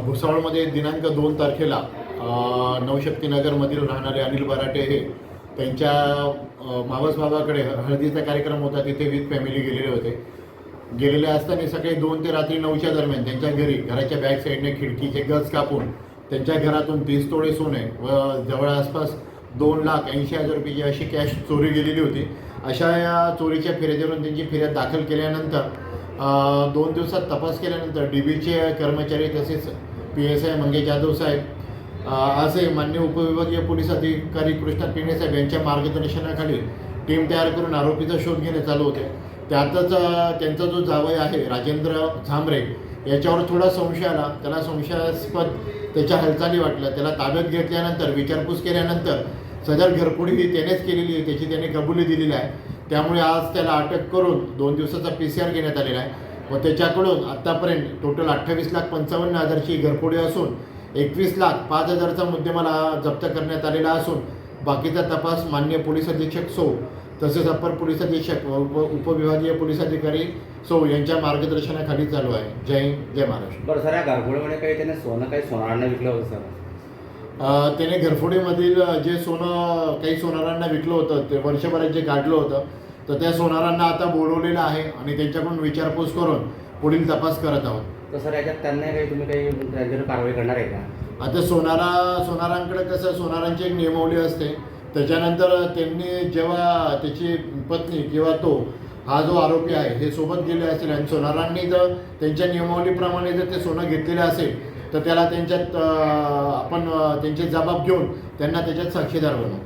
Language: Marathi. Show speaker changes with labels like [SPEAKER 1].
[SPEAKER 1] भुसावळमध्ये दिनांक 2 तारखेला नवशक्तीनगरमधील राहणारे अनिल बराटे हे त्यांच्या मावस बाबाकडे हळदीचा कार्यक्रम होता, तिथे विथ फॅमिली गेलेले होते. गेलेले असताना सकाळी 2 ते रात्री 9च्या दरम्यान त्यांच्या घरी घराच्या बॅक साईडने खिडकीचे गज कापून त्यांच्या घरातून 30 तोळे सोने व जवळ आसपास 2,80,000 रुपयाची अशी कॅश चोरी गेलेली होती. अशा या चोरीच्या फिर्यादीवरून त्यांची फिर्याद दाखल केल्यानंतर 2 दिवसात तपास केल्यानंतर DBचे कर्मचारी तसेच PSI मंगेश जाधव साहेब असे मान्य उपविभागीय पोलीस अधिकारी कृष्णा पिणे साहेब यांच्या मार्गदर्शनाखाली टीम तयार करून आरोपीचा शोध घेणे चालू होते. त्यातच त्यांचा जो जावई आहे राजेंद्र झांबरे याच्यावर थोडा संशय आला. त्याला संशयास्पद त्याच्या हालचाली वाटल्या. त्याला ताब्यात घेतल्यानंतर विचारपूस केल्यानंतर सदर घरफोडी ही त्यानेच केलेली आहे, त्याची त्याने कबुली दिलेली आहे. त्यामुळे आज त्याला अटक करून 2 दिवसाचा PCR घेण्यात आलेला आहे व त्याच्याकडून आत्तापर्यंत टोटल 28,55,000ची घरफोडी असून 21,05,000चा मुद्देमाल जप्त करण्यात आलेला असून बाकीचा तपास माननीय पोलीस अधीक्षक सौ तसेच अप्पर पोलीस अधीक्षक व उपविभागीय पोलीस अधिकारी सौ यांच्या मार्गदर्शनाखाली चालू आहे. जय हिंद, जय महाराष्ट्र.
[SPEAKER 2] बरं सर, या घरफोडीमध्ये काही त्याने काही सोनारांना विकलं होतं सर?
[SPEAKER 1] त्याने घरफोडीमधील जे सोनं काही सोनारांना विकलं होतं ते वर्षभरात जे काढलं होतं तर त्या सोनारांना आता बोलवलेलं आहे आणि त्यांच्याकडून विचारपूस करून पुढील तपास करत आहोत.
[SPEAKER 2] तर सर, याच्यात त्यांना तुम्ही काही त्यांच्यावर कारवाई करणार आहे का?
[SPEAKER 1] आता सोनारांकडे कसं सोनारांची एक नियमावली असते. त्याच्यानंतर त्यांनी जेव्हा त्याची पत्नी किंवा तो हा जो आरोपी आहे हे सोबत गेले असेल आणि सोनारांनी जर त्यांच्या नियमावलीप्रमाणे जर ते सोनं घेतलेलं असेल तर त्याला त्यांच्यात आपण त्यांचे जबाब घेऊन त्यांना त्याच्यात साक्षीदार बनवू.